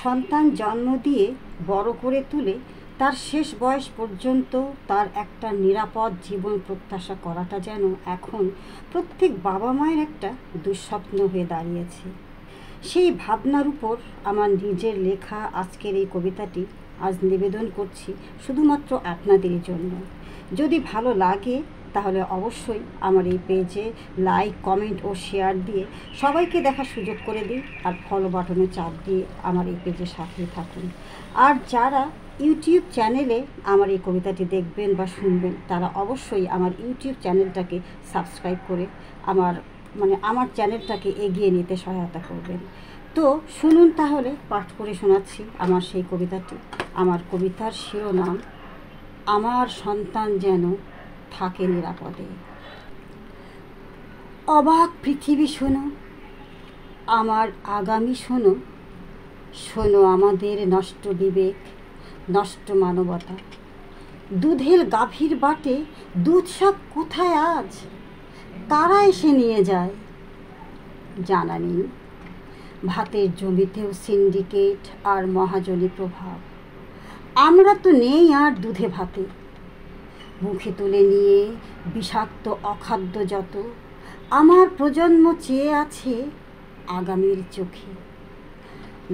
সন্তান জন্ম দিয়ে বড় করে তুলে তার শেষ বয়স পর্যন্ত তার একটা নিরাপদ জীবন প্রত্যাশা করাটা যেন এখন প্রত্যেক বাবা মায়ের একটা দুঃস্বপ্ন হয়ে দাঁড়িয়েছে। সেই ভাবনার উপর আমার নিজের লেখা আজকের এই কবিতাটি আজ নিবেদন করছি শুধুমাত্র আপনাদেরই জন্য। যদি ভালো লাগে তাহলে অবশ্যই আমার এই পেজে লাইক, কমেন্ট ও শেয়ার দিয়ে সবাইকে দেখার সুযোগ করে দিন, আর ফলো বাটনে চাপ দিয়ে আমার এই পেজের সাথেই থাকুন। আর যারা ইউটিউব চ্যানেলে আমার এই কবিতাটি দেখবেন বা শুনবেন, তারা অবশ্যই আমার ইউটিউব চ্যানেলটাকে সাবস্ক্রাইব করে আমার চ্যানেলটাকে এগিয়ে নিতে সহায়তা করবেন। তো শুনুন, তাহলে পাঠ করে শোনাচ্ছি আমার সেই কবিতাটি। আমার কবিতার শিরোনাম আমার সন্তান যেন থাকে নিরাপদে। অবাক পৃথিবী শোনো, আমার আগামী শোনো, শোনো আমাদের নষ্ট বিবেক, নষ্ট মানবতা। দুধের গাভীর বাটে দুধ শাক কোথায় আজ, কারা এসে নিয়ে যায় জানা নেই। ভাতের জমিতেও সিন্ডিকেট আর মহাজনী প্রভাব, আমরা তো নেই আর দুধে ভাতে। মুখে তুলে নিয়ে বিষাক্ত অখাদ্য যত, আমার প্রজন্ম চেয়ে আছে আগামীর চোখে।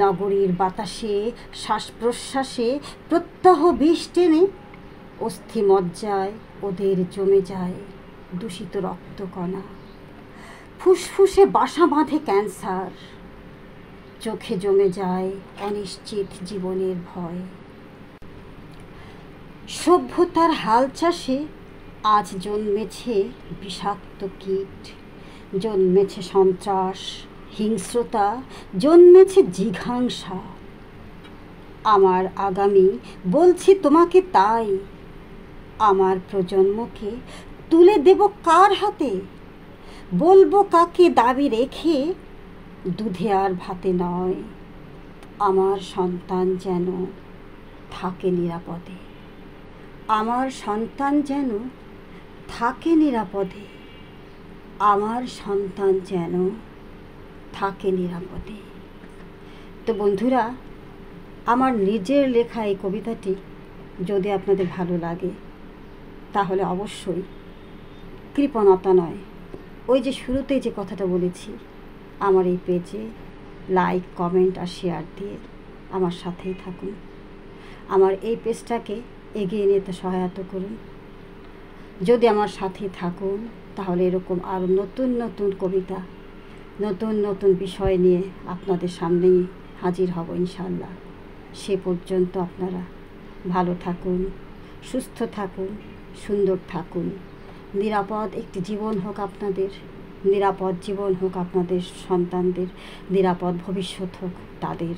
নগরীর বাতাসে শ্বাস প্রশ্বাসে প্রত্যহ বিষ টেনে, অস্থি মজ্জায় ওদের জমে যায় দূষিত রক্তকণা। ফুসফুসে বাসা বাঁধে ক্যান্সার, চোখে জমে যায় অনিশ্চিত জীবনের ভয়। সভ্যতার হাল চাষে আজ জন্মেছে বিষাক্ত কীট, জন্মেছে সন্ত্রাস, হিংস্রতা, জন্মেছে জিঘাংসা। আমার আগামী বলছি তোমাকে তাই, আমার প্রজন্মকে তুলে দেব কার হাতে? বলবো কাকে দাবি রেখে, দুধে আর ভাতে নয়, আমার সন্তান যেন থাকে নিরাপদে। আমার সন্তান যেন থাকে নিরাপদে, আমার সন্তান যেন থাকে নিরাপদে। তো বন্ধুরা, আমার নিজের লেখা এই কবিতাটি যদি আপনাদের ভালো লাগে তাহলে অবশ্যই কৃপণতা নয়, ওই যে শুরুতেই যে কথাটা বলেছি, আমার এই পেজে লাইক, কমেন্ট আর শেয়ার দিয়ে আমার সাথেই থাকুন। আমার এই পেজটাকে এগিয়ে নিতে সহায়তা করুন। যদি আমার সাথে থাকুন তাহলে এরকম আরও নতুন নতুন কবিতা, নতুন নতুন বিষয় নিয়ে আপনাদের সামনেই হাজির হব ইনশাআল্লাহ। সে পর্যন্ত আপনারা ভালো থাকুন, সুস্থ থাকুন, সুন্দর থাকুন। নিরাপদ একটি জীবন হোক আপনাদের, নিরাপদ জীবন হোক আপনাদের সন্তানদের, নিরাপদ ভবিষ্যৎ হোক তাদের।